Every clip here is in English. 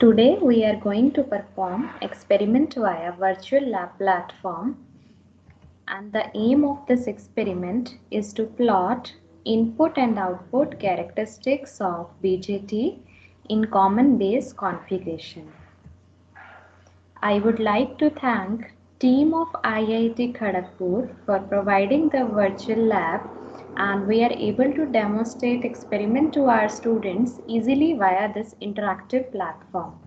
Today we are going to perform experiment via virtual lab platform, and the aim of this experiment is to plot input and output characteristics of BJT in common base configuration. I would like to thank team of IIT Kharagpur for providing the virtual lab, and we are able to demonstrate experiment to our students easily via this interactive platform.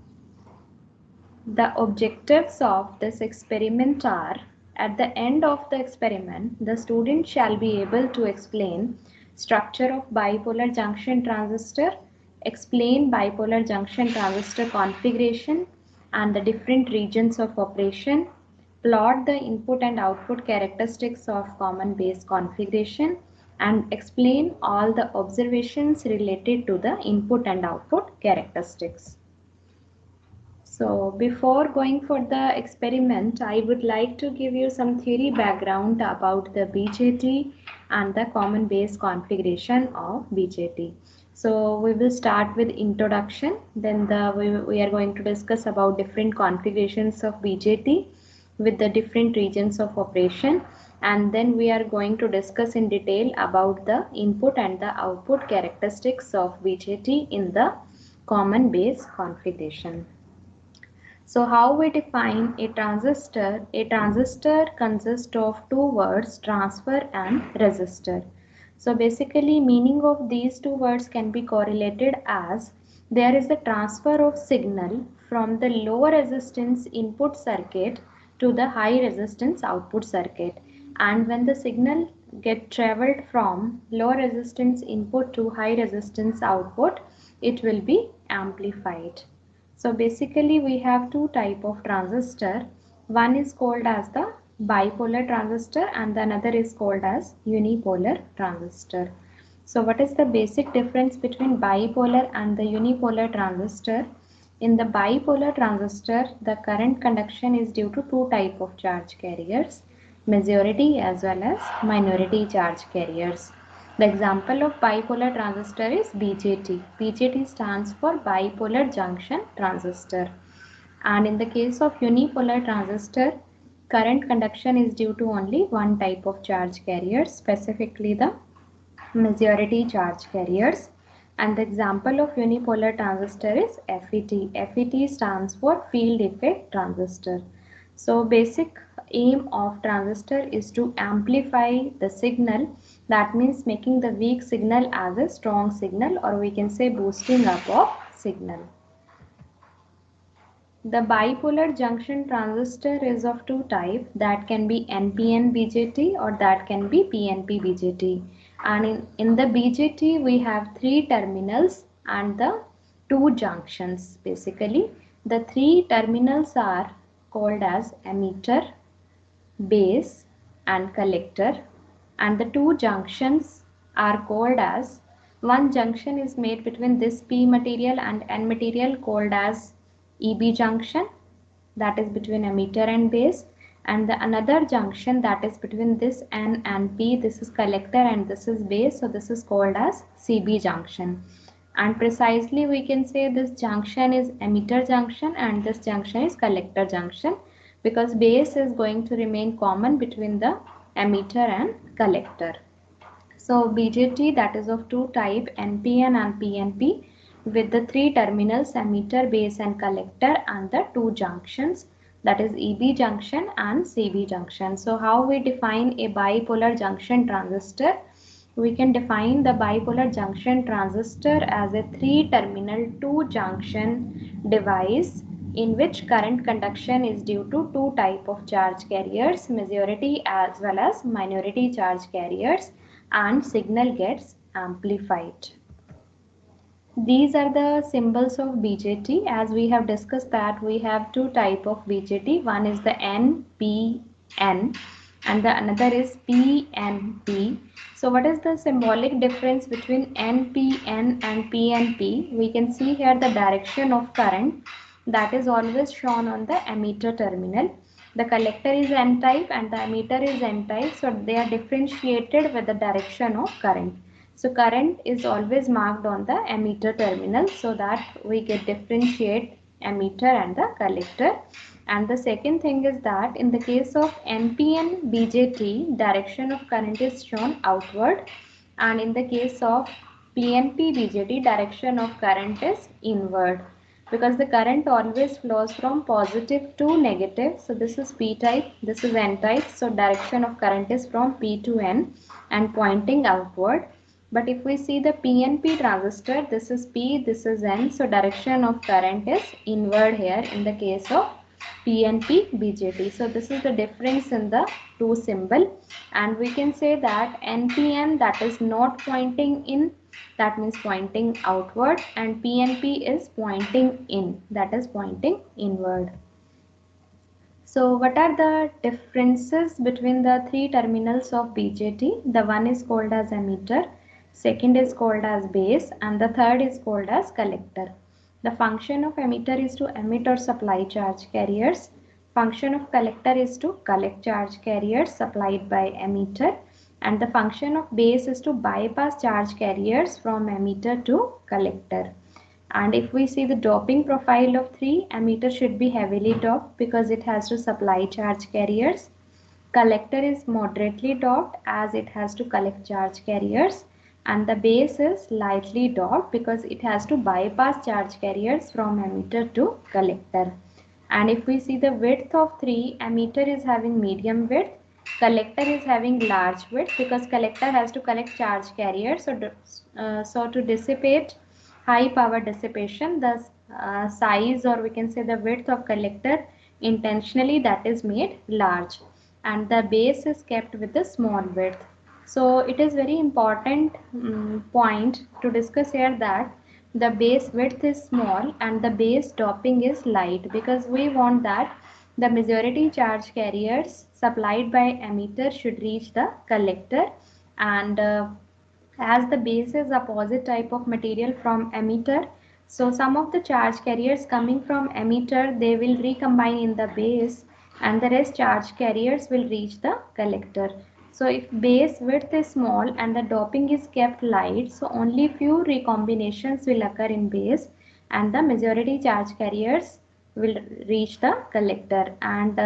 The objectives of this experiment are: at the end of the experiment, the student shall be able to explain structure of bipolar junction transistor, explain bipolar junction transistor configuration and the different regions of operation, plot the input and output characteristics of common base configuration, and explain all the observations related to the input and output characteristics. So before going for the experiment, I would like to give you some theory background about the BJT and the common base configuration of BJT. So we will start with introduction, then we are going to discuss about different configurations of BJT with the different regions of operation, and then we are going to discuss in detail about the input and the output characteristics of BJT in the common base configuration. So how we define a transistor? A transistor consists of two words, transfer and resistor. So basically meaning of these two words can be correlated as there is a transfer of signal from the low resistance input circuit to the high resistance output circuit, and when the signal get traveled from low resistance input to high resistance output, it will be amplified. So basically we have two type of transistor. One is called as the bipolar transistor and the another is called as unipolar transistor. So what is the basic difference between bipolar and the unipolar transistor? In the bipolar transistor, the current conduction is due to two type of charge carriers, majority as well as minority charge carriers. The example of bipolar transistor is BJT. BJT stands for bipolar junction transistor. And in the case of unipolar transistor, current conduction is due to only one type of charge carrier, specifically the majority charge carriers. And the example of unipolar transistor is FET. FET stands for field effect transistor. So basic aim of transistor is to amplify the signal, that means making the weak signal as a strong signal, or we can say boosting up of signal. The bipolar junction transistor is of two types, that can be NPN BJT or that can be PNP BJT. And in the BJT we have three terminals and the two junctions. Basically the three terminals are called as emitter, base and collector, and the two junctions are called as, one junction is made between this P material and N material called as EB junction, that is between emitter and base, and the another junction that is between this N and P, this is collector and this is base, so this is called as CB junction. And precisely we can say this junction is emitter junction and this junction is collector junction, because base is going to remain common between the emitter and collector. So BJT, that is of two type, NPN and PNP, with the three terminals emitter, base and collector, and the two junctions, that is EB junction and CB junction. So how we define a bipolar junction transistor? We can define the bipolar junction transistor as a three terminal two junction device in which current conduction is due to two type of charge carriers, majority as well as minority charge carriers, and signal gets amplified. These are the symbols of BJT. As we have discussed that we have two type of BJT. One is the NPN and the another is PNP. So what is the symbolic difference between NPN and PNP? We can see here the direction of current that is always shown on the emitter terminal. The collector is N type and the emitter is N type, so they are differentiated with the direction of current. So current is always marked on the emitter terminal so that we get differentiate emitter and the collector. And the second thing is that in the case of NPN BJT, direction of current is shown outward, and in the case of PNP BJT, direction of current is inward, because the current always flows from positive to negative. So this is P type, this is N type. So direction of current is from P to N and pointing outward. But if we see the PNP transistor, this is P, this is N. So direction of current is inward here in the case of PNP BJT. So this is the difference in the two symbol, and we can say that NPN, that is not pointing in, that means pointing outward, and PNP is pointing in, that is pointing inward. So what are the differences between the three terminals of BJT? The one is called as emitter, second is called as base, and the third is called as collector. The function of emitter is to emit or supply charge carriers. Function of collector is to collect charge carriers supplied by emitter. And the function of base is to bypass charge carriers from emitter to collector. And if we see the doping profile of 3, emitter should be heavily doped because it has to supply charge carriers. Collector is moderately doped as it has to collect charge carriers. And the base is lightly doped because it has to bypass charge carriers from emitter to collector. And if we see the width of 3, emitter is having medium width, collector is having large width because collector has to collect charge carriers. So to dissipate high power dissipation, the size, or we can say the width of collector intentionally that is made large, and the base is kept with the small width. So it is very important point to discuss here that the base width is small and the base doping is light, because we want that the majority charge carriers supplied by emitter should reach the collector, and as the base is opposite type of material from emitter, so some of the charge carriers coming from emitter, they will recombine in the base, and the rest charge carriers will reach the collector. So if base width is small and the doping is kept light, so only few recombinations will occur in base and the majority charge carriers will reach the collector. And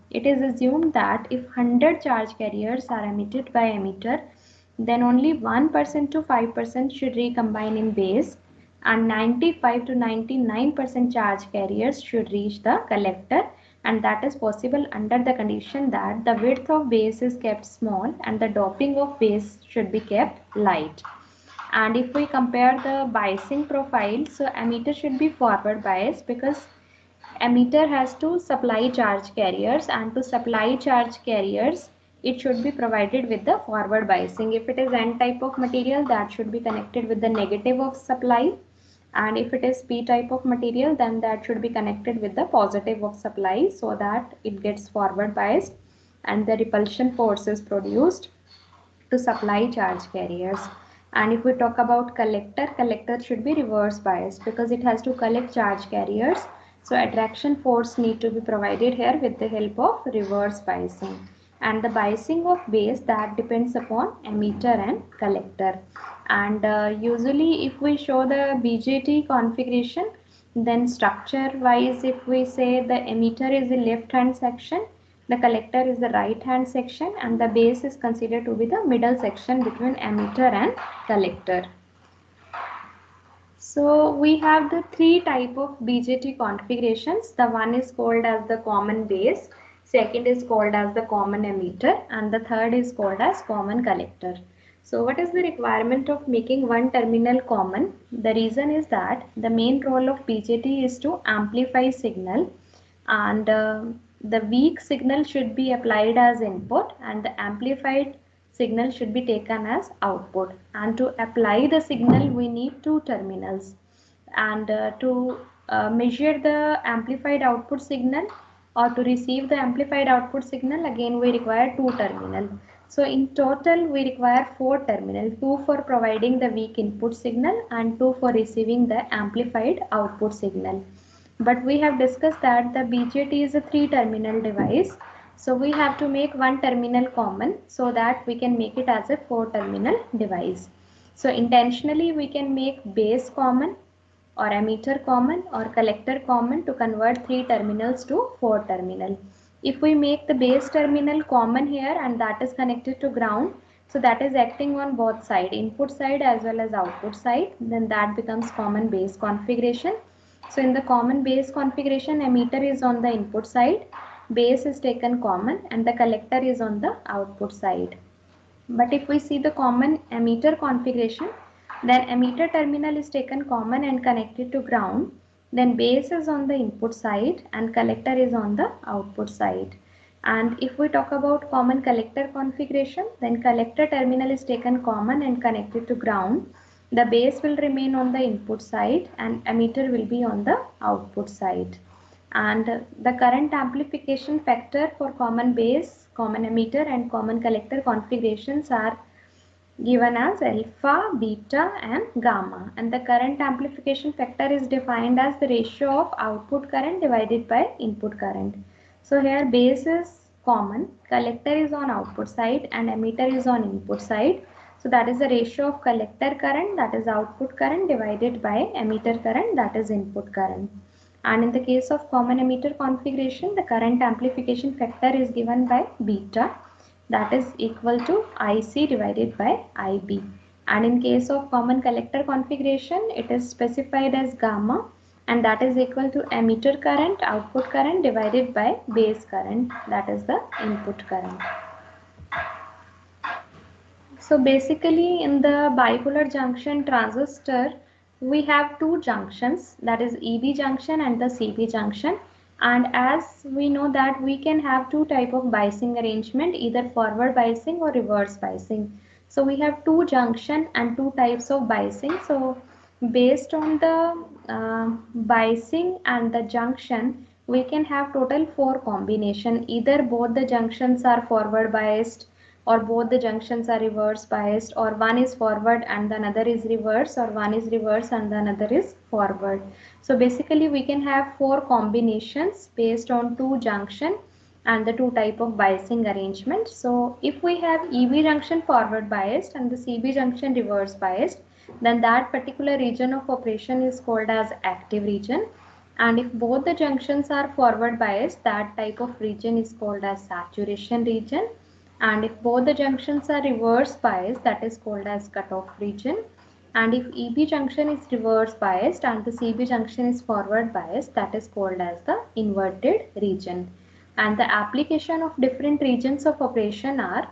it is assumed that if 100 charge carriers are emitted by emitter, then only 1% to 5% should recombine in base, and 95 to 99% charge carriers should reach the collector, and that is possible under the condition that the width of base is kept small and the doping of base should be kept light. And if we compare the biasing profile, so emitter should be forward biased because emitter has to supply charge carriers, and to supply charge carriers it should be provided with the forward biasing. If it is N type of material, that should be connected with the negative of supply, and if it is P type of material, then that should be connected with the positive of supply, so that it gets forward biased and the repulsion force is produced to supply charge carriers. And if we talk about collector, collector should be reverse biased because it has to collect charge carriers, so attraction force need to be provided here with the help of reverse biasing. And the biasing of base, that depends upon emitter and collector. And usually if we show the BJT configuration, then structure wise, if we say the emitter is the left hand section, the collector is the right hand section, and the base is considered to be the middle section between emitter and collector. So we have the three type of BJT configurations. The one is called as the common base, second is called as the common emitter, and the third is called as common collector. So what is the requirement of making one terminal common? The reason is that the main role of BJT is to amplify signal, and the weak signal should be applied as input and the amplified signal should be taken as output. And to apply the signal we need two terminals, and to measure the amplified output signal or to receive the amplified output signal, again we require two terminal. So in total we require four terminal, two for providing the weak input signal and two for receiving the amplified output signal. But we have discussed that the BJT is a three terminal device, so we have to make one terminal common so that we can make it as a four terminal device. So intentionally we can make base common, or emitter common or collector common to convert 3 terminals to 4 terminal. If we make the base terminal common here and that is connected to ground, so that is acting on both side, input side as well as output side, then that becomes common base configuration. So in the common base configuration, emitter is on the input side, base is taken common and the collector is on the output side. But if we see the common emitter configuration, then emitter terminal is taken common and connected to ground, then base is on the input side and collector is on the output side. And if we talk about common collector configuration, then collector terminal is taken common and connected to ground. The base will remain on the input side and emitter will be on the output side. And the current amplification factor for common base, common emitter and common collector configurations are given as alpha, beta and gamma, and the current amplification factor is defined as the ratio of output current divided by input current. So here base is common, collector is on output side and emitter is on input side. So that is the ratio of collector current, that is output current, divided by emitter current, that is input current. And in the case of common emitter configuration, the current amplification factor is given by beta, that is equal to IC divided by IB. And in case of common collector configuration, it is specified as gamma, and that is equal to emitter current, output current divided by base current, that is the input current. So basically in the bipolar junction transistor, we have two junctions, that is EB junction and the CB junction. And as we know that we can have two type of biasing arrangement, either forward biasing or reverse biasing. So we have two junction and two types of biasing. So based on the biasing and the junction, we can have total 4 combination. Either both the junctions are forward biased, or both the junctions are reverse biased, or one is forward and the another is reverse, or one is reverse and the another is forward. So basically we can have 4 combinations based on two junction and the two type of biasing arrangement. So if we have EB junction forward biased and the CB junction reverse biased, then that particular region of operation is called as active region. And if both the junctions are forward biased, that type of region is called as saturation region. And if both the junctions are reverse biased, that is called as cutoff region. And if EB junction is reverse biased and the CB junction is forward biased, that is called as the inverted region. And the application of different regions of operation are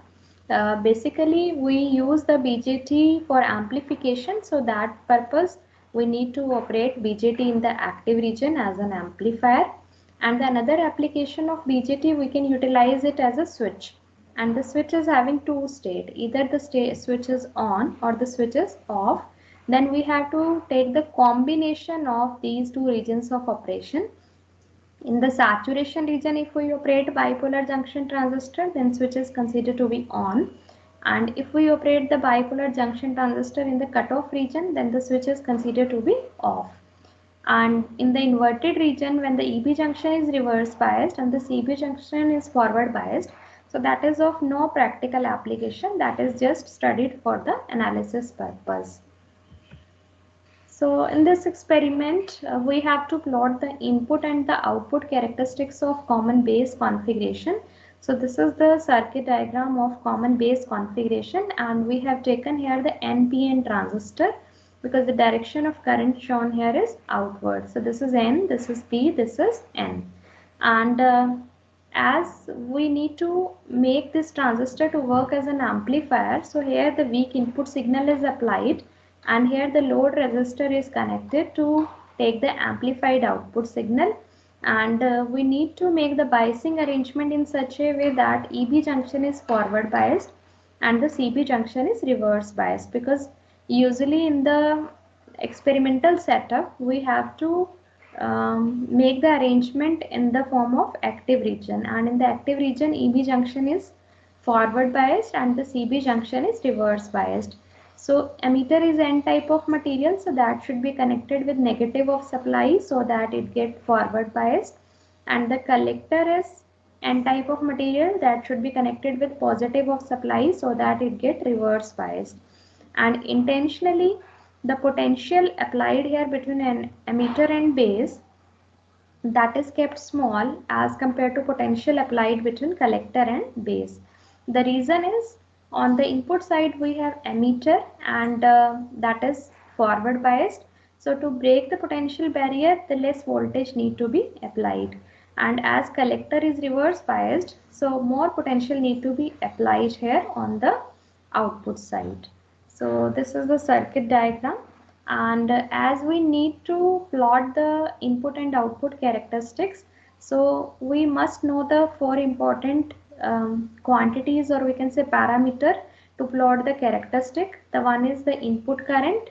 basically we use the BJT for amplification. So that purpose we need to operate BJT in the active region as an amplifier. And the another application of BJT, we can utilize it as a switch. And the switch is having two state, either the switch is on or the switch is off. Then we have to take the combination of these two regions of operation. In the saturation region, if we operate bipolar junction transistor, then switch is considered to be on. And if we operate the bipolar junction transistor in the cutoff region, then the switch is considered to be off. And in the inverted region, when the EB junction is reverse biased and the CB junction is forward biased, so that is of no practical application, that is just studied for the analysis purpose. So in this experiment, we have to plot the input and the output characteristics of common base configuration. So this is the circuit diagram of common base configuration, and we have taken here the NPN transistor because the direction of current shown here is outward. So this is N, this is P, this is N. And as we need to make this transistor to work as an amplifier, so here the weak input signal is applied and here the load resistor is connected to take the amplified output signal. And we need to make the biasing arrangement in such a way that EB junction is forward biased and the CB junction is reverse biased, because usually in the experimental setup we have to make the arrangement in the form of active region, and in the active region EB junction is forward biased and the CB junction is reverse biased. So emitter is N type of material, so that should be connected with negative of supply so that it get forward biased, and the collector is N type of material, that should be connected with positive of supply so that it get reverse biased. And intentionally the potential applied here between an emitter and base, that is kept small as compared to potential applied between collector and base. The reason is, on the input side we have emitter and that is forward biased. So to break the potential barrier, the less voltage need to be applied. And as collector is reverse biased, so more potential need to be applied here on the output side. So this is the circuit diagram, and as we need to plot the input and output characteristics, so we must know the four important quantities, or we can say parameter, to plot the characteristic. The one is the input current,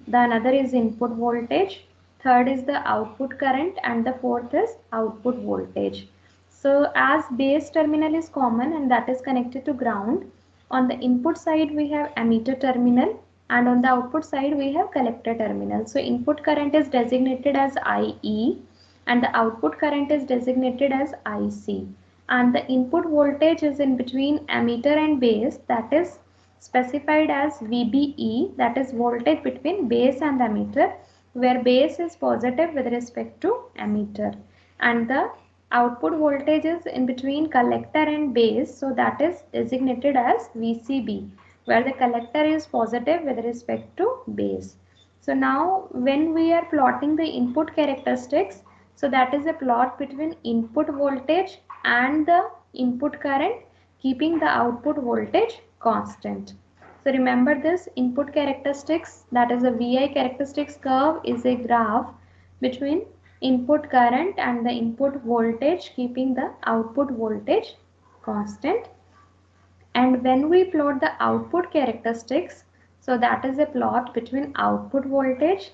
the another is input voltage, third is the output current, and the fourth is output voltage. So as base terminal is common and that is connected to ground, on the input side we have emitter terminal and on the output side we have collector terminal. So input current is designated as IE and the output current is designated as IC, and the input voltage is in between emitter and base, that is specified as VBE, that is voltage between base and emitter, where base is positive with respect to emitter, and the output voltage is in between collector and base, so that is designated as VCB, where the collector is positive with respect to base. So now when we are plotting the input characteristics, so that is a plot between input voltage and the input current, keeping the output voltage constant. So remember this input characteristics, that is a VI characteristics curve, is a graph between input current and the input voltage, keeping the output voltage constant. And when we plot the output characteristics, so that is a plot between output voltage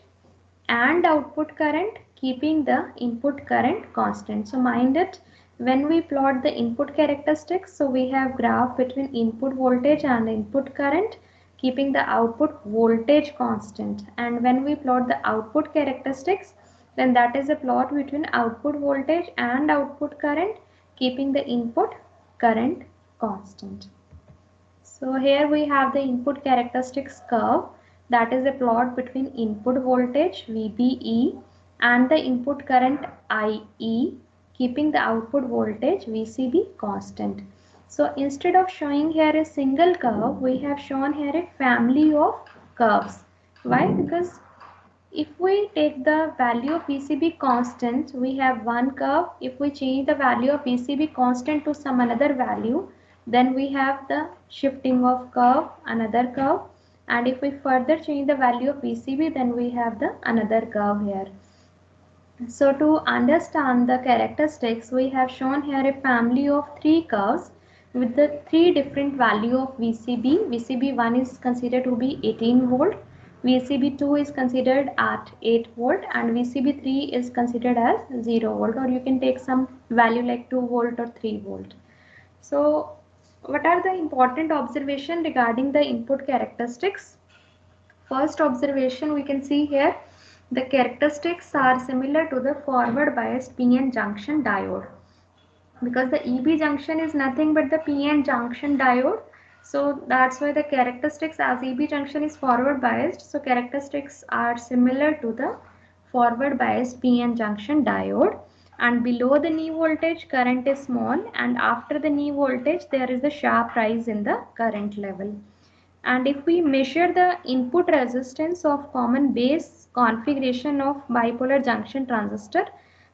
and output current, keeping the input current constant. So mind it, when we plot the input characteristics, so we have graph between input voltage and input current, keeping the output voltage constant. And when we plot the output characteristics, then that is a plot between output voltage and output current, keeping the input current constant. So here we have the input characteristics curve, that is a plot between input voltage VBE and the input current IE, keeping the output voltage VCB constant. So instead of showing here a single curve, we have shown here a family of curves. Why? Because if we take the value of VCB constant, we have one curve. If we change the value of VCB constant to some another value, then we have the shifting of curve, another curve. And if we further change the value of VCB, then we have the another curve here. So to understand the characteristics, we have shown here a family of three curves with the three different value of VCB. VCB1 is considered to be 18 volt, VCB2 is considered at 8 volt, and VCB3 is considered as 0 volt, or you can take some value like 2 volt or 3 volt. So what are the important observation regarding the input characteristics? First observation we can see here, the characteristics are similar to the forward biased PN junction diode, because the EB junction is nothing but the PN junction diode. So that's why the characteristics, as EB junction is forward biased, so characteristics are similar to the forward biased PN junction diode. And below the knee voltage, current is small, and after the knee voltage there is a sharp rise in the current level. And if we measure the input resistance of common base configuration of bipolar junction transistor,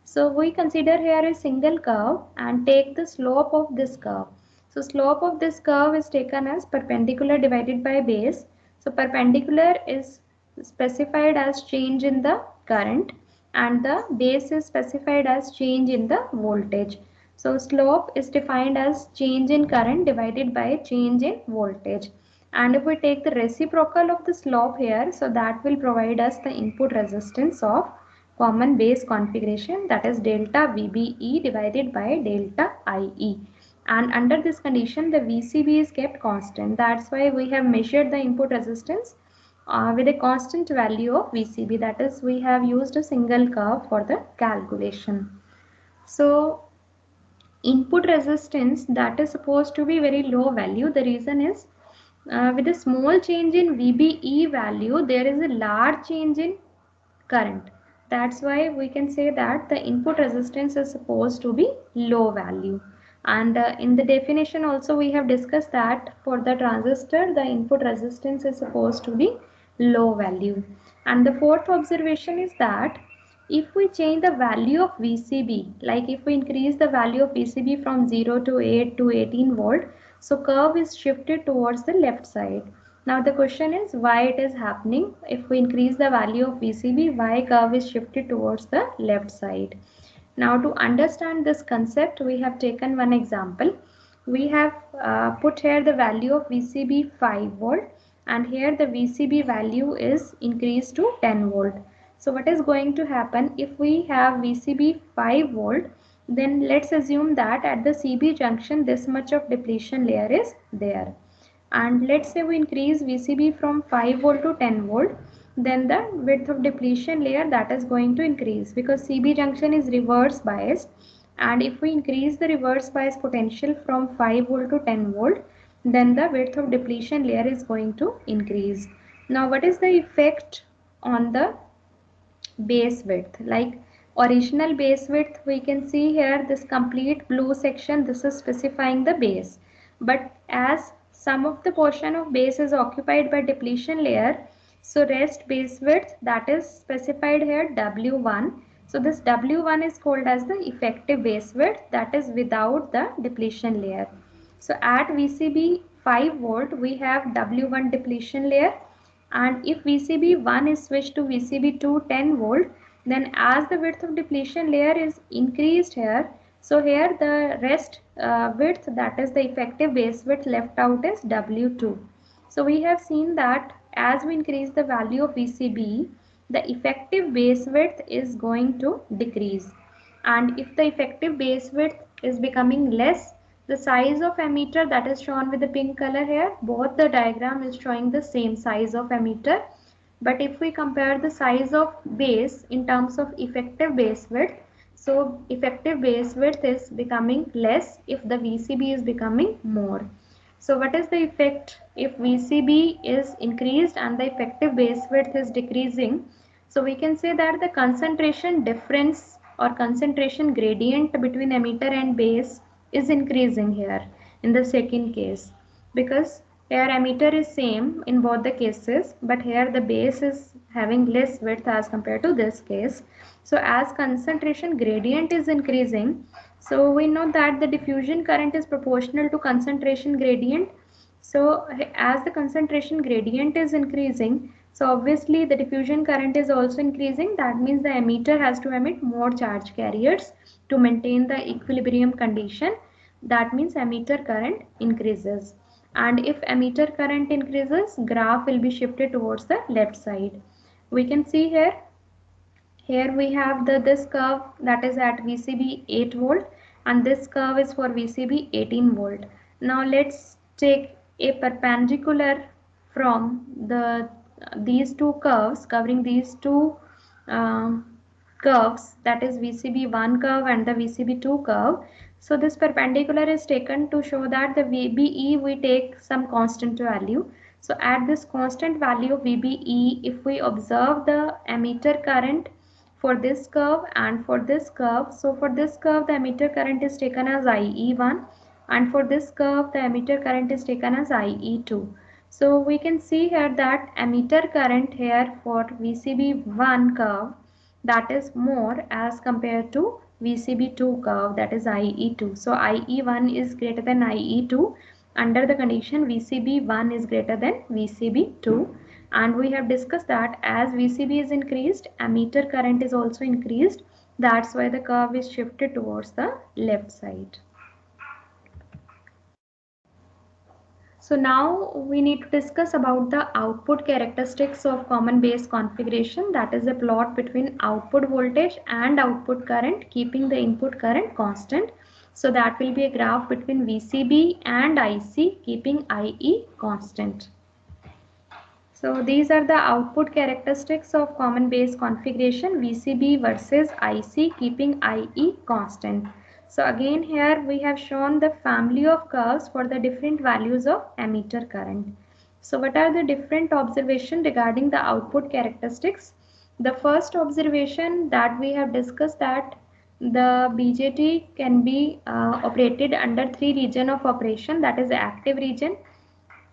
so we consider here a single curve and take the slope of this curve. So slope of this curve is taken as perpendicular divided by base. So perpendicular is specified as change in the current and the base is specified as change in the voltage. So slope is defined as change in current divided by change in voltage. And if we take the reciprocal of the slope here, so that will provide us the input resistance of common base configuration, that is delta VBE divided by delta IE. And under this condition the VCB is kept constant. That's why we have measured the input resistance with a constant value of VCB, that is we have used a single curve for the calculation. So input resistance, that is supposed to be very low value. The reason is with a small change in VBE value, there is a large change in current. That's why we can say that the input resistance is supposed to be low value. And in the definition also we have discussed that for the transistor the input resistance is supposed to be low value. And the fourth observation is that if we change the value of VCB, like if we increase the value of VCB from 0 to 8 to 18 volt, so curve is shifted towards the left side. Now the question is why it is happening. If we increase the value of VCB, why curve is shifted towards the left side. Now to understand this concept, we have taken one example. We have put here the value of VCB 5 volt and here the VCB value is increased to 10 volt. So what is going to happen if we have VCB 5 volt, then let's assume that at the CB junction this much of depletion layer is there. And let's say we increase VCB from 5 volt to 10 volt, then the width of depletion layer that is going to increase because CB junction is reverse biased, and if we increase the reverse bias potential from 5 volt to 10 volt, then the width of depletion layer is going to increase. Now what is the effect on the base width? Like original base width, we can see here this complete blue section, this is specifying the base, but as some of the portion of base is occupied by depletion layer, so rest base width that is specified here W1. So this W1 is called as the effective base width, that is without the depletion layer. So at VCB 5 volt we have W1 depletion layer, and if VCB1 is switched to VCB2 10 volt, then as the width of depletion layer is increased here, so here the rest width, that is the effective base width left out, is W2. So we have seen that as we increase the value of VCB, the effective base width is going to decrease, and if the effective base width is becoming less, the size of emitter that is shown with the pink color here, both the diagram is showing the same size of emitter, but if we compare the size of base in terms of effective base width, so effective base width is becoming less if the VCB is becoming more. So what is the effect if VCB is increased and the effective base width is decreasing? So we can say that the concentration difference or concentration gradient between emitter and base is increasing here in the second case, because here emitter is same in both the cases, but here the base is having less width as compared to this case. So as concentration gradient is increasing, so we know that the diffusion current is proportional to concentration gradient. So as the concentration gradient is increasing, so obviously the diffusion current is also increasing. That means the emitter has to emit more charge carriers to maintain the equilibrium condition. That means emitter current increases. And if emitter current increases, graph will be shifted towards the left side. We can see here we have this curve that is at VCB 8 volt and this curve is for VCB 18 volt. Now let's take a perpendicular from these two curves, covering these two curves, that is VCB1 curve and the VCB2 curve. So this perpendicular is taken to show that the VBE we take some constant value. So at this constant value of VBE, if we observe the emitter current for this curve and for this curve, so for this curve the emitter current is taken as IE1 and for this curve the emitter current is taken as IE2. So we can see here that emitter current here for VCB1 curve, that is more as compared to VCB2 curve, that is IE2. So IE1 is greater than IE2 under the condition VCB1 is greater than VCB2. And we have discussed that as VCB is increased, emitter current is also increased. That's why the curve is shifted towards the left side. So now we need to discuss about the output characteristics of common base configuration, that is a plot between output voltage and output current keeping the input current constant. So that will be a graph between VCB and IC keeping IE constant. So these are the output characteristics of common base configuration, VCB versus IC keeping IE constant. So again here we have shown the family of curves for the different values of emitter current. So what are the different observations regarding the output characteristics? The first observation that we have discussed, that the BJT can be operated under three regions of operation, that is the active region,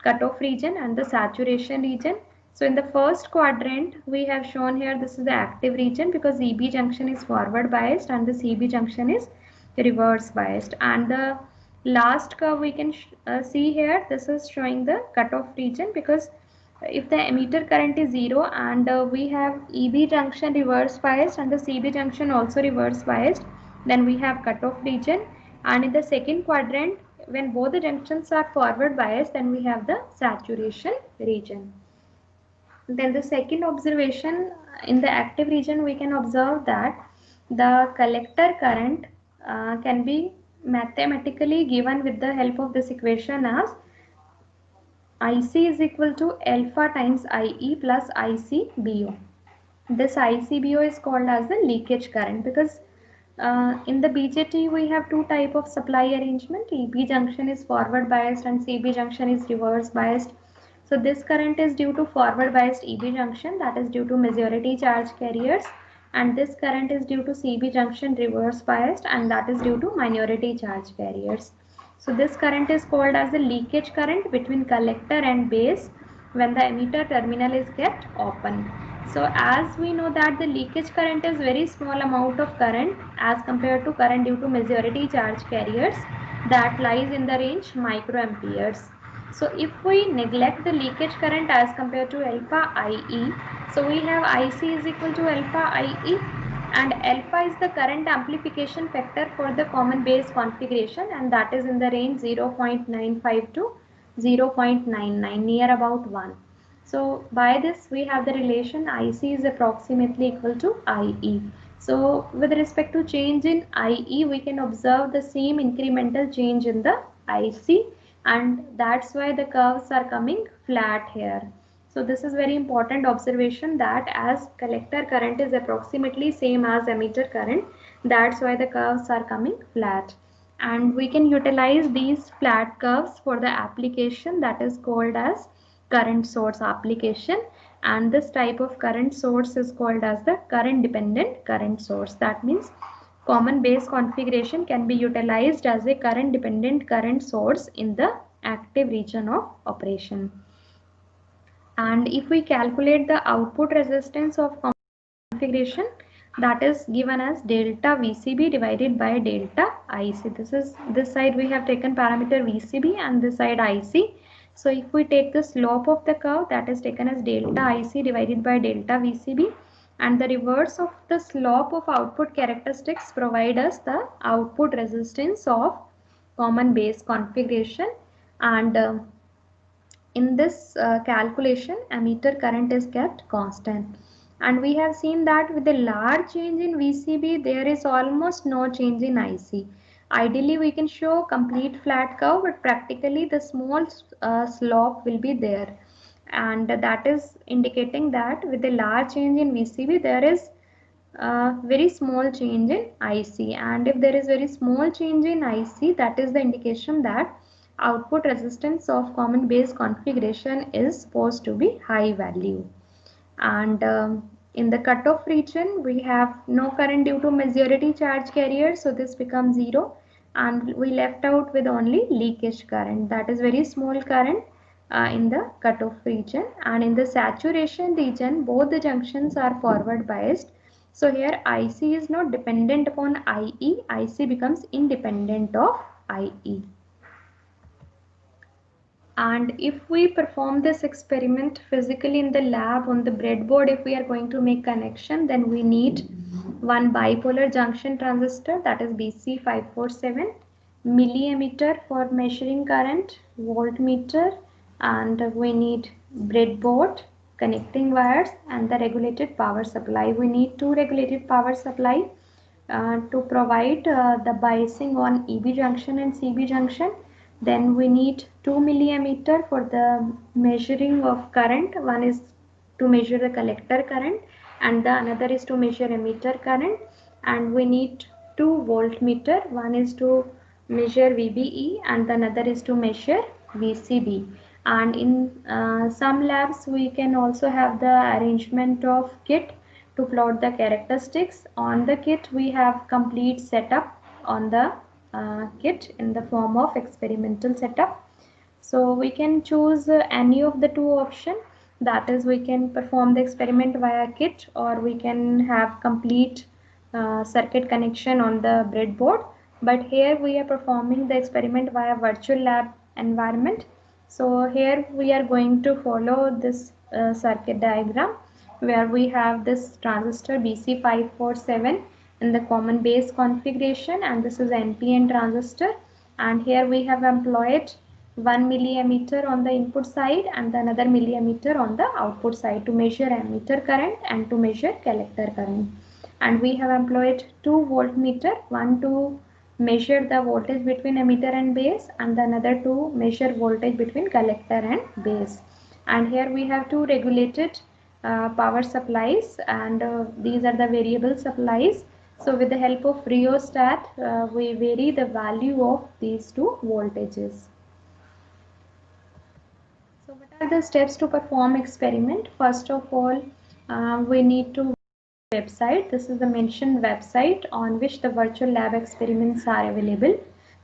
cutoff region and the saturation region. So in the first quadrant we have shown here, this is the active region because EB junction is forward biased and the CB junction is reverse biased, and the last curve we can see here, this is showing the cutoff region, because if the emitter current is 0 and we have EB junction reverse biased and the CB junction also reverse biased, then we have cutoff region. And in the second quadrant, when both the junctions are forward biased, then we have the saturation region. Then the second observation, in the active region we can observe that the collector current can be mathematically given with the help of this equation as IC is equal to alpha times IE plus ICBO. This ICBO is called as the leakage current, because in the BJT we have two type of supply arrangement. EB junction is forward biased and CB junction is reverse biased. So this current is due to forward biased EB junction, that is due to majority charge carriers, and this current is due to CB junction reverse biased, and that is due to minority charge carriers. So this current is called as the leakage current between collector and base when the emitter terminal is kept open. So as we know that the leakage current is very small amount of current as compared to current due to majority charge carriers, that lies in the range microamperes. So if we neglect the leakage current as compared to alpha IE, so we have IC is equal to alpha IE, and alpha is the current amplification factor for the common base configuration, and that is in the range 0.95 to 0.99, near about 1. So by this we have the relation IC is approximately equal to IE. So with respect to change in IE, we can observe the same incremental change in the IC, and that's why the curves are coming flat here. So this is very important observation, that as collector current is approximately same as emitter current, that's why the curves are coming flat. And we can utilize these flat curves for the application that is called as current source application, and this type of current source is called as the current dependent current source. That means common base configuration can be utilized as a current dependent current source in the active region of operation. And if we calculate the output resistance of configuration, that is given as delta VCB divided by delta IC. This side we have taken parameter VCB and this side IC. So if we take the slope of the curve, that is taken as delta IC divided by delta VCB, and the reverse of the slope of output characteristics provide us the output resistance of common base configuration. And in this calculation, emitter current is kept constant. And we have seen that with a large change in VCB, there is almost no change in IC. Ideally, we can show complete flat curve, but practically the small slope will be there. And that is indicating that with a large change in VCB, there is very small change in IC. And if there is very small change in IC, that is the indication that output resistance of common base configuration is supposed to be high value. And in the cutoff region, we have no current due to majority charge carrier, so this becomes 0, and we left out with only leakage current, that is very small current in the cutoff region. And in the saturation region, both the junctions are forward biased, so here IC is not dependent upon IE, IC becomes independent of IE. And if we perform this experiment physically in the lab on the breadboard, if we are going to make connection, then we need one bipolar junction transistor, that is BC547, milliammeter for measuring current, voltmeter, and we need breadboard, connecting wires, and the regulated power supply. We need two regulated power supply to provide the biasing on EB junction and CB junction. Then we need 2 milliammeter for the measuring of current. One is to measure the collector current and the another is to measure emitter current. And we need 2 voltmeter. One is to measure VBE and the another is to measure VCB. And in some labs we can also have the arrangement of kit to plot the characteristics. On the kit we have complete setup on the kit in the form of experimental setup. So we can choose any of the two options, that is we can perform the experiment via kit, or we can have complete circuit connection on the breadboard. But here we are performing the experiment via virtual lab environment. So here we are going to follow this circuit diagram where we have this transistor BC547 in the common base configuration, and this is NPN transistor, and here we have employed one milliammeter on the input side and another milliammeter on the output side to measure ammeter current and to measure collector current. And we have employed two voltmeter, one to measure the voltage between emitter and base, and another to measure voltage between collector and base. And here we have two regulated power supplies, and these are the variable supplies. So with the help of rheostat we vary the value of these two voltages. So what are the steps to perform experiment? First of all, we need to website. This is the mentioned website on which the virtual lab experiments are available.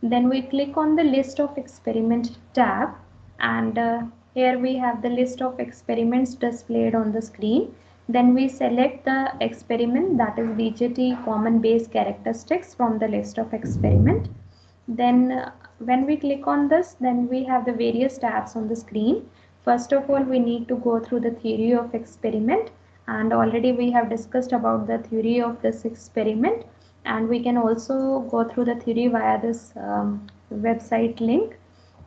Then we click on the list of experiment tab, and here we have the list of experiments displayed on the screen. Then we select the experiment, that is BJT common base characteristics, from the list of experiment. Then when we click on this, then we have the various tabs on the screen. First of all, we need to go through the theory of experiment, and already we have discussed about the theory of this experiment, and we can also go through the theory via this website link.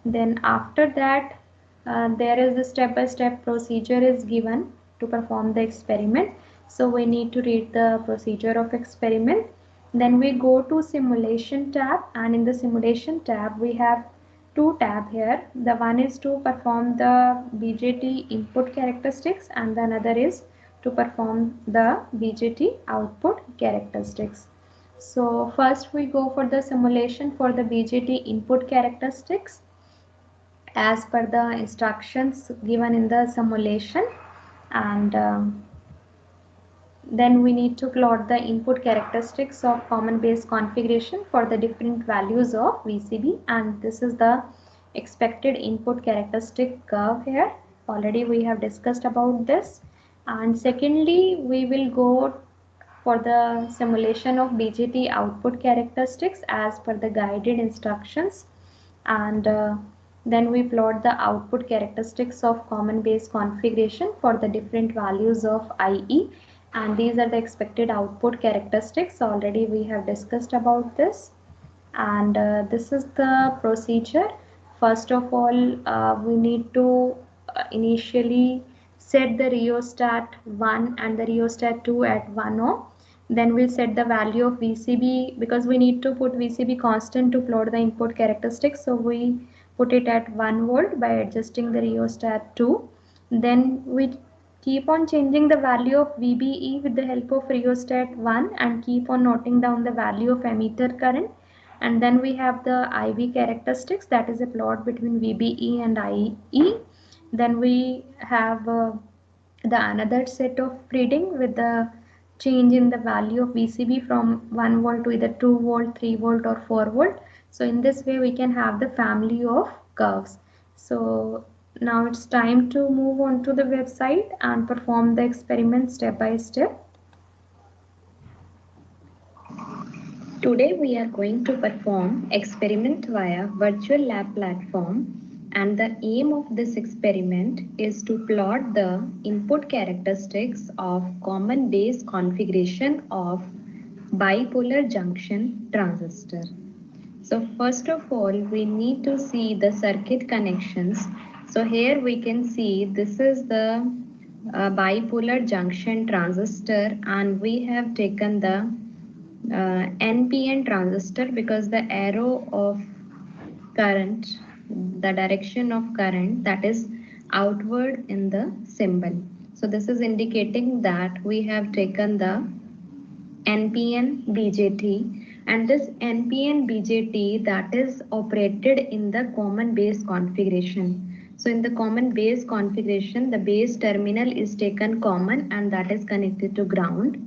Then after that there is the step-by-step procedure is given to perform the experiment. So we need to read the procedure of experiment. Then we go to simulation tab, and in the simulation tab we have two tab here. The one is to perform the BJT input characteristics, and the another is to perform the BJT output characteristics. So first we go for the simulation for the BJT input characteristics as per the instructions given in the simulation, and then we need to plot the input characteristics of common base configuration for the different values of VCB, and this is the expected input characteristic curve here. Already we have discussed about this. And secondly, we will go for the simulation of BJT output characteristics as per the guided instructions, and then we plot the output characteristics of common base configuration for the different values of IE, and these are the expected output characteristics. Already we have discussed about this, and this is the procedure. First of all, we need to initially set the rheostat 1 and the rheostat 2 at 1 ohm. Then we'll set the value of VCB, because we need to put VCB constant to plot the input characteristics, so we put it at 1 volt by adjusting the rheostat 2. Then we keep on changing the value of VBE with the help of rheostat 1, and keep on noting down the value of emitter current. And then we have the IV characteristics, that is a plot between VBE and IE. Then we have the another set of reading with the change in the value of VCB from 1 volt to either 2 volt, 3 volt or 4 volt. So in this way we can have the family of curves. So now it's time to move on to the website and perform the experiment step by step. Today we are going to perform experiment via virtual lab platform, and the aim of this experiment is to plot the input characteristics of common base configuration of bipolar junction transistor. So first of all, we need to see the circuit connections. So here we can see this is the bipolar junction transistor, and we have taken the NPN transistor because the arrow of current, the direction of current, that is outward in the symbol. So this is indicating that we have taken the NPN BJT, and this NPN BJT that is operated in the common base configuration. So in the common base configuration, the base terminal is taken common and that is connected to ground.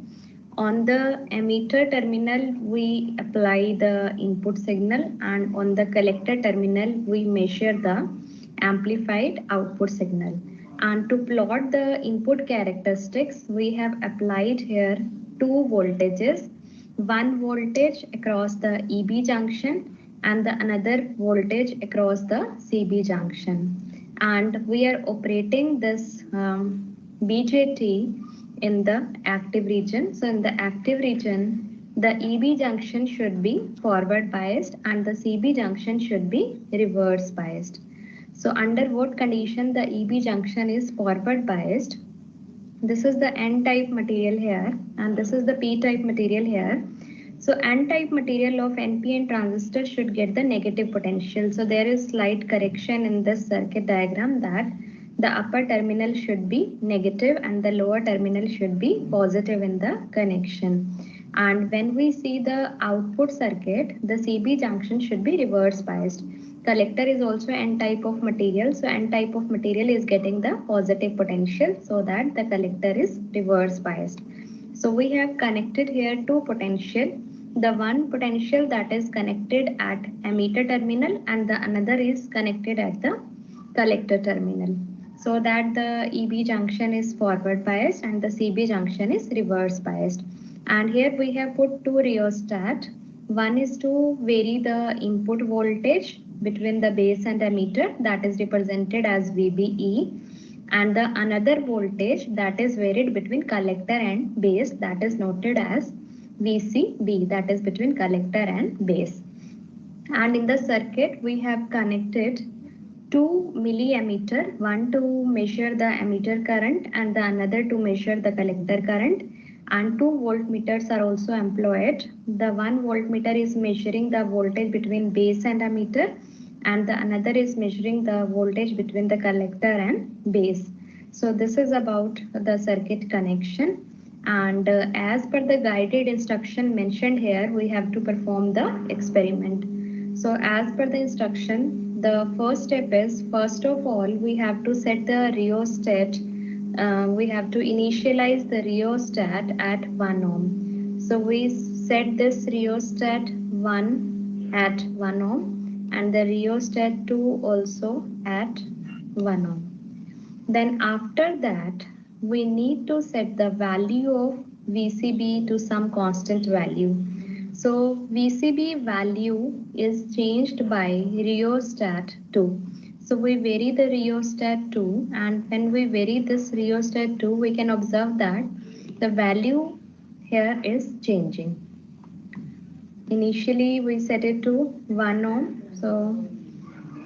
On the emitter terminal, we apply the input signal, and on the collector terminal, we measure the amplified output signal. And to plot the input characteristics, we have applied here two voltages, one voltage across the EB junction and the another voltage across the CB junction. And we are operating this BJT in the active region. So in the active region, the EB junction should be forward biased and the CB junction should be reverse biased. So under what condition the EB junction is forward biased? This is the N-type material here and this is the P-type material here. So N-type material of NPN transistor should get the negative potential. So there is slight correction in this circuit diagram that the upper terminal should be negative and the lower terminal should be positive in the connection. And when we see the output circuit, the CB junction should be reverse biased. Collector is also N-type of material. So N-type of material is getting the positive potential so that the collector is reverse biased. So we have connected here two potential. The one potential that is connected at emitter terminal and the another is connected at the collector terminal, so that the EB junction is forward biased and the CB junction is reverse biased. And here we have put two rheostat. One is to vary the input voltage between the base and emitter, that is represented as VBE, and the another voltage that is varied between collector and base, that is noted as VCB, that is between collector and base. And in the circuit we have connected two milliammeter, one to measure the emitter current and the another to measure the collector current, and two voltmeters are also employed. The one voltmeter is measuring the voltage between base and emitter and the another is measuring the voltage between the collector and base. So this is about the circuit connection. And as per the guided instruction mentioned here, we have to perform the experiment. So as per the instruction, the first step is, first of all, we have to set the rheostat. We have to initialize the rheostat at 1 ohm. So we set this rheostat 1 at 1 ohm and the rheostat 2 also at 1 ohm. Then after that, we need to set the value of VCB to some constant value. So VCB value is changed by rheostat 2. So we vary the rheostat 2, and when we vary this rheostat 2, we can observe that the value here is changing. Initially we set it to 1 ohm. So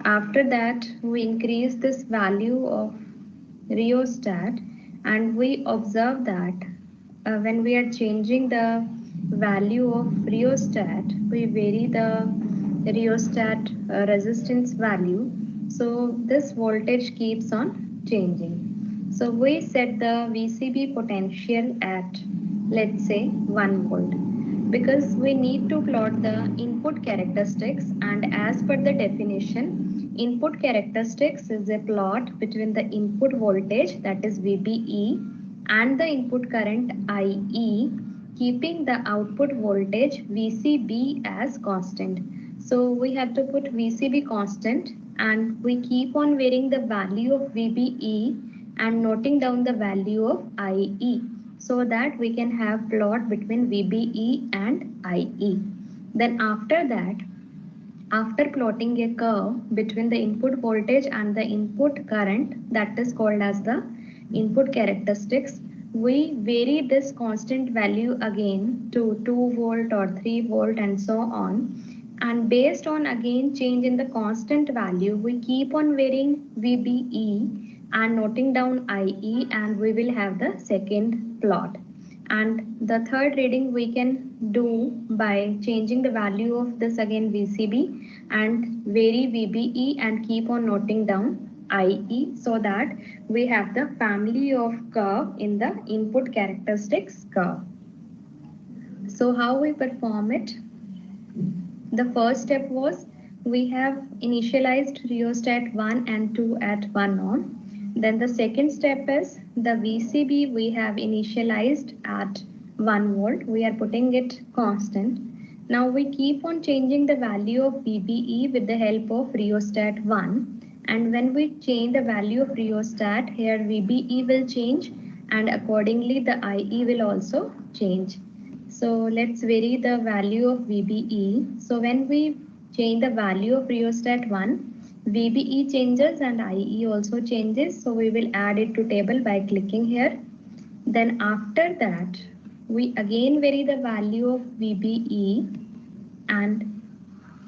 after that we increase this value of rheostat and we observe that when we are changing the value of rheostat, we vary the rheostat resistance value. So this voltage keeps on changing. So we set the VCB potential at, let's say, 1 volt, because we need to plot the input characteristics, and as per the definition, input characteristics is a plot between the input voltage, that is VBE, and the input current IE, keeping the output voltage VCB as constant. So we have to put VCB constant and we keep on varying the value of VBE and noting down the value of IE, so that we can have plot between VBE and IE. Then after that, after plotting a curve between the input voltage and the input current, that is called as the input characteristics, we vary this constant value again to 2 volt or 3 volt and so on. And based on again change in the constant value, we keep on varying VBE and noting down IE, and we will have the second plot. And the third reading we can do by changing the value of this again VCB and vary VBE and keep on noting down IE, so that we have the family of curve in the input characteristics curve. So how we perform it? The first step was we have initialized rheostat 1 and 2 at 1 ohm. Then the second step is the VCB we have initialized at 1 volt. We are putting it constant. Now we keep on changing the value of VBE with the help of rheostat 1. And when we change the value of rheostat, here VBE will change and accordingly the IE will also change. So let's vary the value of VBE. So when we change the value of rheostat 1, VBE changes and IE also changes. So we will add it to table by clicking here. Then after that, we again vary the value of VBE and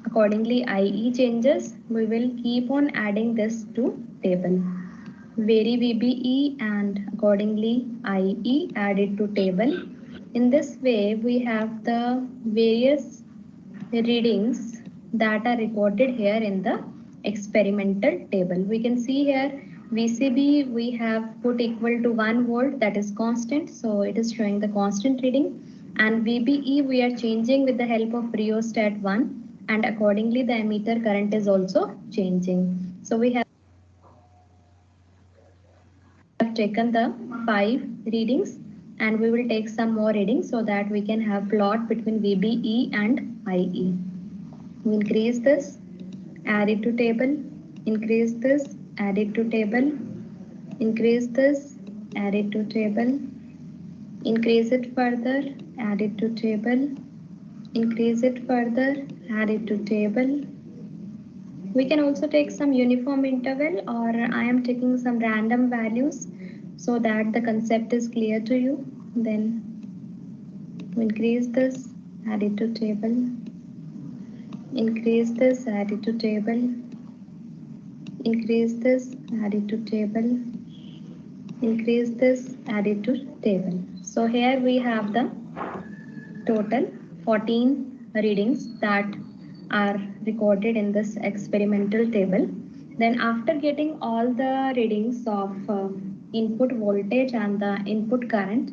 accordingly IE changes. We will keep on adding this to table. Vary VBE and accordingly IE added to table. In this way, we have the various readings that are recorded here in the experimental table. We can see here VCB we have put equal to 1 volt, that is constant, so it is showing the constant reading, and VBE we are changing with the help of rheostat 1 and accordingly the emitter current is also changing. So we have taken the 5 readings and we will take some more readings so that we can have plot between VBE and IE. We increase this, add it to table, increase this, add it to table, increase this, add it to table, increase it further, add it to table, increase it further, add it to table. We can also take some uniform interval, or I am taking some random values so that the concept is clear to you. Then increase this, add it to table, increase this, add it to table, increase this, add it to table, increase this, add it to table. So here we have the total 14 readings that are recorded in this experimental table. Then after getting all the readings of input voltage and the input current,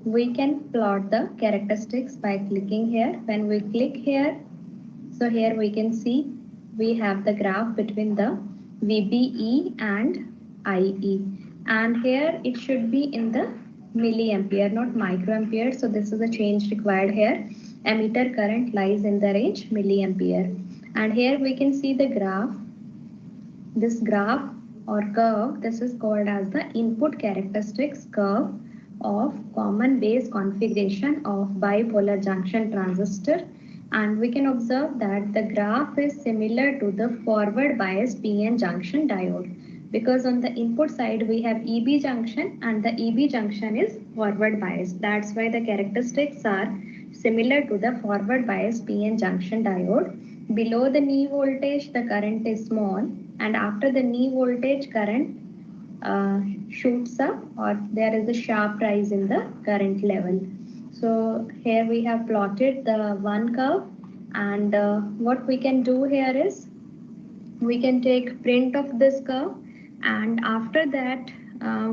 we can plot the characteristics by clicking here. When we click here, so here we can see we have the graph between the VBE and IE, and here it should be in the milliampere, not microampere. So this is a change required here. Emitter current lies in the range milliampere, and here we can see the graph. This graph or curve, this is called as the input characteristics curve of common base configuration of bipolar junction transistor, and we can observe that the graph is similar to the forward biased PN junction diode, because on the input side we have EB junction and the EB junction is forward biased. That's why the characteristics are similar to the forward biased PN junction diode. Below the knee voltage the current is small, and after the knee voltage current shoots up, or there is a sharp rise in the current level. So here we have plotted the one curve, and what we can do here is we can take print of this curve, and after that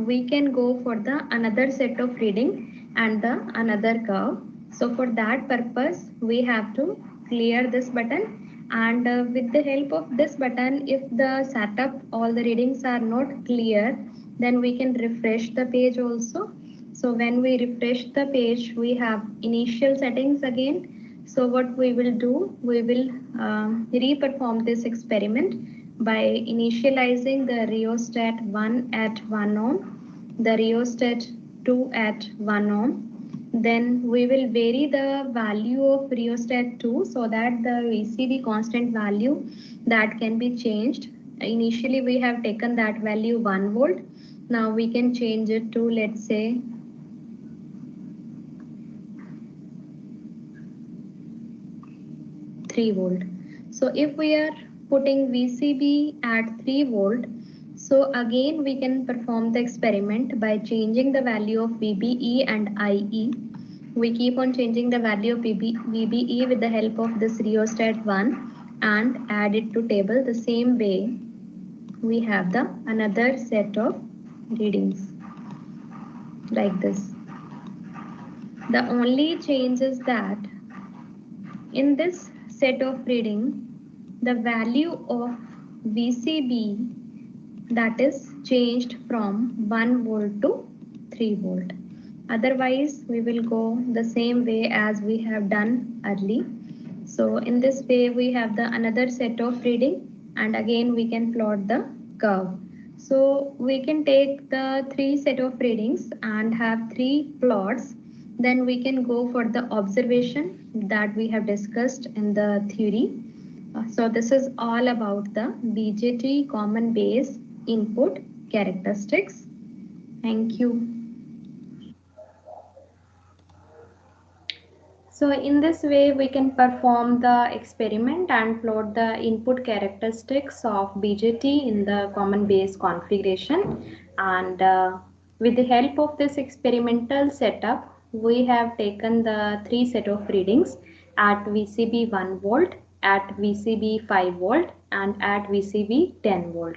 we can go for the another set of reading and the another curve. So for that purpose we have to clear this button, and with the help of this button, if the setup all the readings are not clear, then we can refresh the page also. So when we refresh the page, we have initial settings again. So what we will do, we will re-perform this experiment by initializing the rheostat 1 at 1 ohm, the rheostat 2 at 1 ohm. Then we will vary the value of rheostat 2 so that the VCB constant value that can be changed. Initially we have taken that value 1 volt. Now we can change it to, let's say, 3 volt. So if we are putting VCB at 3 volt, so again we can perform the experiment by changing the value of VBE and IE. We keep on changing the value of VBE with the help of this rheostat 1 and add it to table. The same way we have the another set of readings like this. The only change is that in this set of reading the value of VCB, that is changed from 1 volt to 3 volt. Otherwise, we will go the same way as we have done early. So in this way, we have the another set of reading, and again we can plot the curve. So we can take the 3 set of readings and have 3 plots. Then we can go for the observation that we have discussed in the theory. So this is all about the BJT common base input characteristics. Thank you. So in this way, we can perform the experiment and plot the input characteristics of BJT in the common base configuration. And with the help of this experimental setup, we have taken the 3 set of readings at VCB 1 volt, at VCB 5 volt, and at VCB 10 volt.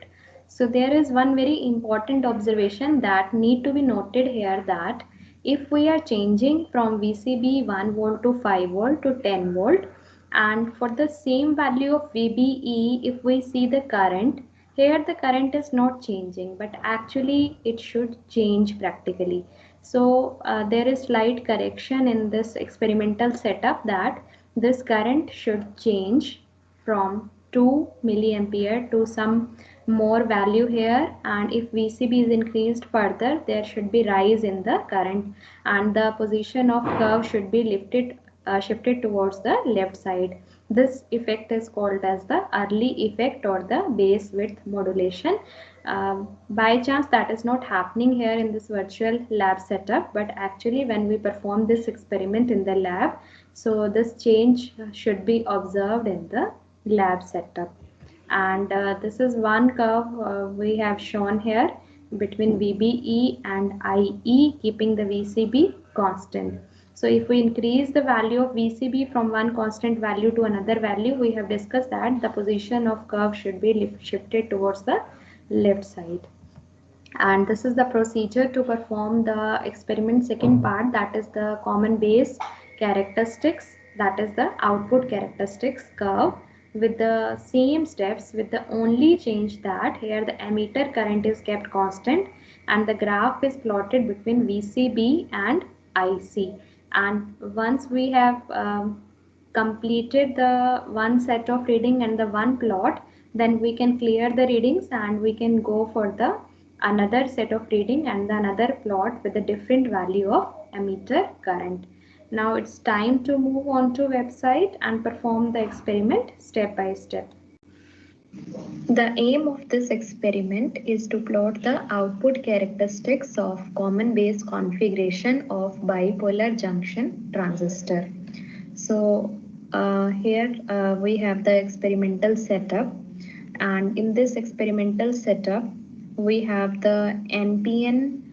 So there is one very important observation that need to be noted here, that if we are changing from VCB 1 volt to 5 volt to 10 volt, and for the same value of VBE, if we see the current, here the current is not changing, but actually it should change practically. So there is slight correction in this experimental setup, that this current should change from 2 milliampere to some more value here, and if VCB is increased further, there should be rise in the current, and the position of curve should be shifted towards the left side. This effect is called as the early effect or the base width modulation. By chance that is not happening here in this virtual lab setup, but actually when we perform this experiment in the lab, so this change should be observed in the lab setup. And this is one curve we have shown here between VBE and IE, keeping the VCB constant. So if we increase the value of VCB from one constant value to another value, we have discussed that the position of curve should be shifted towards the left side. And this is the procedure to perform the experiment second part, that is the common base characteristics, that is the output characteristics curve, with the same steps, with the only change that here the emitter current is kept constant and the graph is plotted between VCB and IC. And once we have completed the one set of reading and the one plot, then we can clear the readings and we can go for the another set of reading and another plot with a different value of emitter current. Now it's time to move on to website and perform the experiment step by step. The aim of this experiment is to plot the output characteristics of common base configuration of bipolar junction transistor. So here we have the experimental setup, and in this experimental setup we have the NPN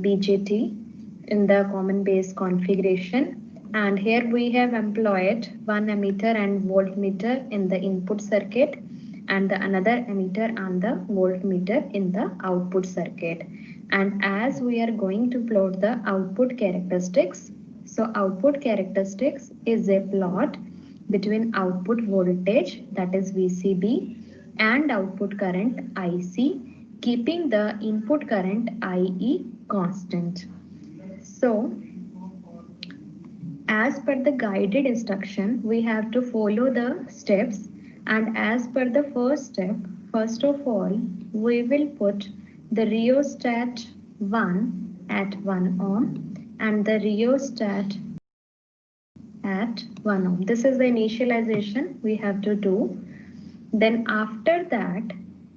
BJT in the common base configuration, and here we have employed one emitter and voltmeter in the input circuit and the another emitter and the voltmeter in the output circuit. And as we are going to plot the output characteristics, so output characteristics is a plot between output voltage, that is VCB, and output current IC, keeping the input current IE constant. So as per the guided instruction, we have to follow the steps, and as per the first step, first of all, we will put the rheostat 1 at 1 ohm and the rheostat at 1 ohm. This is the initialization we have to do. Then after that,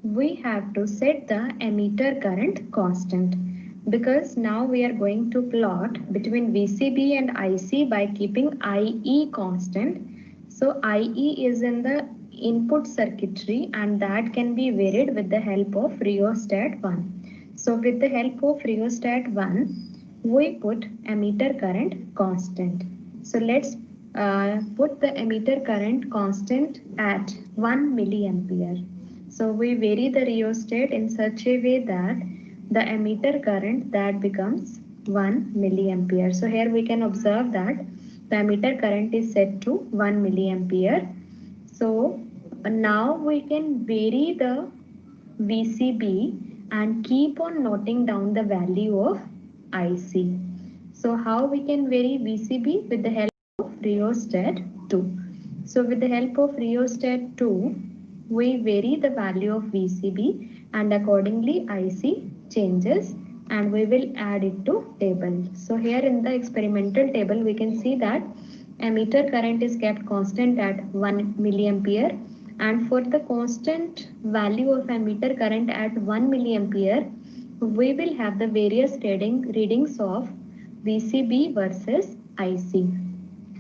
we have to set the emitter current constant, because now we are going to plot between VCB and IC by keeping IE constant. So IE is in the input circuitry and that can be varied with the help of rheostat 1. So with the help of rheostat 1, we put emitter current constant. So let's put the emitter current constant at 1 milliampere. So we vary the rheostat in such a way that the emitter current that becomes 1 milliampere. So here we can observe that the emitter current is set to 1 milliampere. So now we can vary the VCB and keep on noting down the value of IC. So how we can vary VCB? With the help of rheostat 2. So with the help of rheostat 2, we vary the value of VCB and accordingly IC changes, and we will add it to table. So here in the experimental table we can see that emitter current is kept constant at 1 milliampere, and for the constant value of emitter current at 1 milliampere, we will have the various readings of VCB versus IC.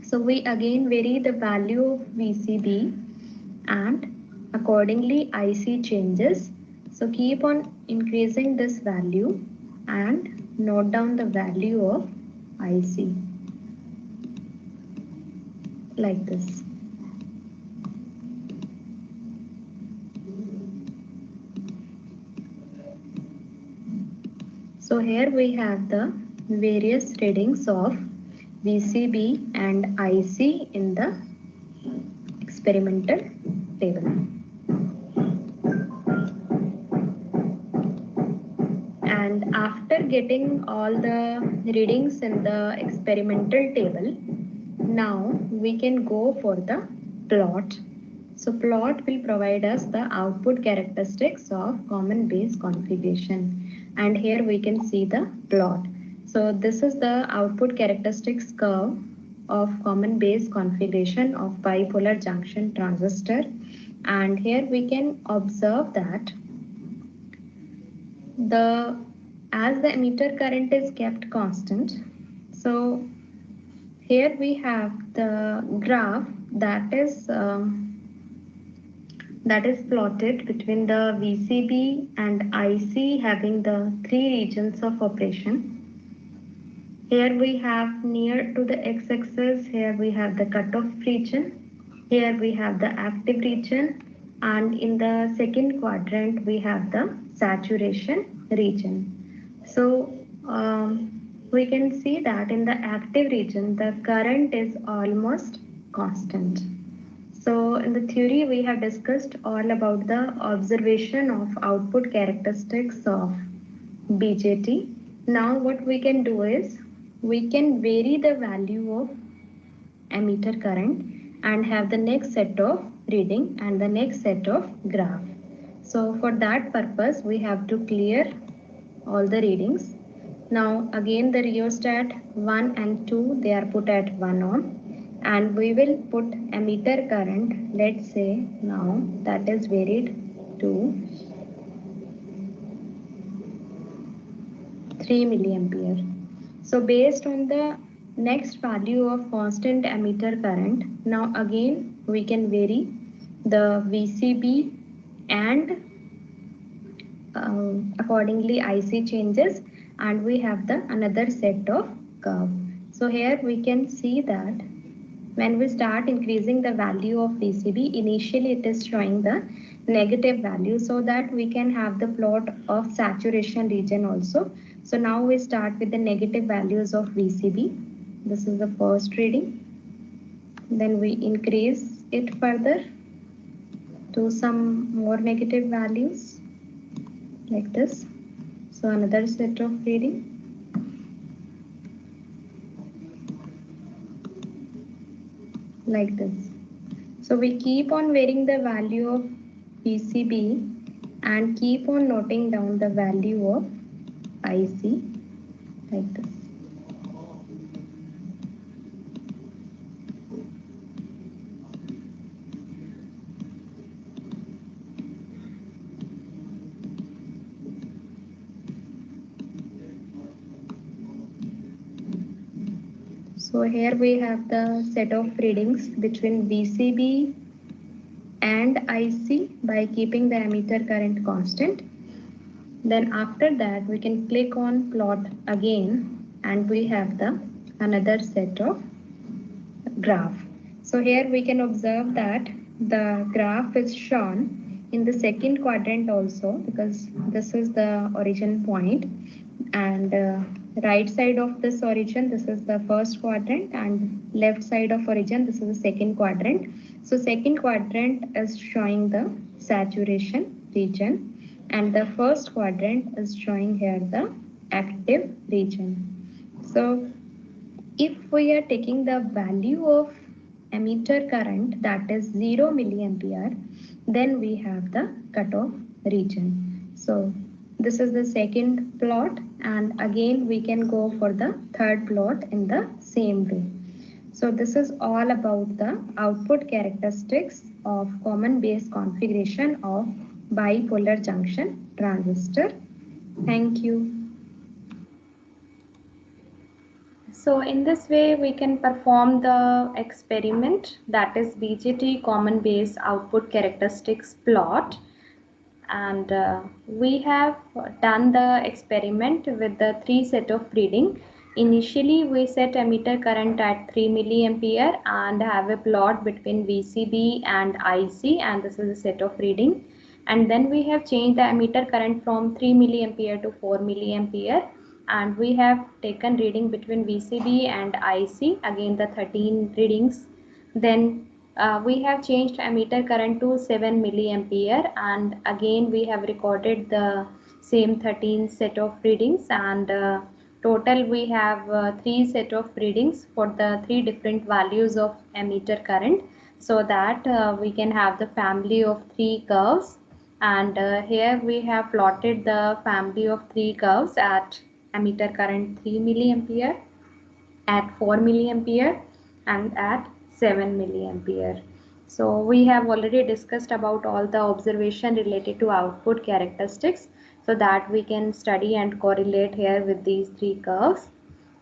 So we again vary the value of VCB and accordingly IC changes. So keep on increasing this value and note down the value of IC like this. So here we have the various readings of VCB and IC in the experimental table. And after getting all the readings in the experimental table, now we can go for the plot. So plot will provide us the output characteristics of common base configuration. And here we can see the plot. So this is the output characteristics curve of common base configuration of bipolar junction transistor. And here we can observe that as the emitter current is kept constant, so here we have the graph that is plotted between the VCB and IC having the three regions of operation. Here we have near to the x-axis, here we have the cutoff region, here we have the active region, and in the second quadrant we have the saturation region. So we can see that in the active region the current is almost constant. So in the theory we have discussed all about the observation of output characteristics of BJT. Now what we can do is we can vary the value of emitter current and have the next set of reading and the next set of graph. So for that purpose we have to clear all the readings. Now again the rheostat 1 and 2 they are put at 1 ohm, and we will put emitter current, let's say now that is varied to 3 milliampere. So based on the next value of constant emitter current, now again we can vary the VCB and accordingly IC changes, and we have the another set of curve. So here we can see that when we start increasing the value of VCB, initially it is showing the negative value, so that we can have the plot of saturation region also. So now we start with the negative values of VCB. This is the first reading. Then we increase it further to some more negative values like this. So another set of reading. Like this. So we keep on varying the value of PCB and keep on noting down the value of IC like this. So here we have the set of readings between VCB and IC by keeping the emitter current constant. Then after that we can click on plot again, and we have the another set of graph. So here we can observe that the graph is shown in the second quadrant also, because this is the origin point, and right side of this origin, this is the first quadrant, and left side of origin, this is the second quadrant. So second quadrant is showing the saturation region, and the first quadrant is showing here the active region. So if we are taking the value of emitter current, that is 0 milliampere, then we have the cutoff region. So this is the second plot, and again we can go for the third plot in the same way. So this is all about the output characteristics of common base configuration of bipolar junction transistor. Thank you. So in this way we can perform the experiment, that is BJT common base output characteristics plot, and we have done the experiment with the three set of reading. Initially we set emitter current at 3 milliampere and have a plot between VCB and IC, and this is a set of reading. And then we have changed the emitter current from 3 milliampere to 4 milliampere, and we have taken reading between VCB and IC, again the 13 readings. Then we have changed emitter current to 7 milliampere, and again we have recorded the same 13 set of readings, and total we have 3 set of readings for the 3 different values of emitter current, so that we can have the family of 3 curves. And here we have plotted the family of 3 curves at emitter current 3 milliampere, at 4 milliampere, and at 7 milliampere. So we have already discussed about all the observation related to output characteristics, so that we can study and correlate here with these 3 curves.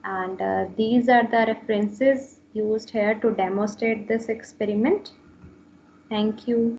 And these are the references used here to demonstrate this experiment. Thank you.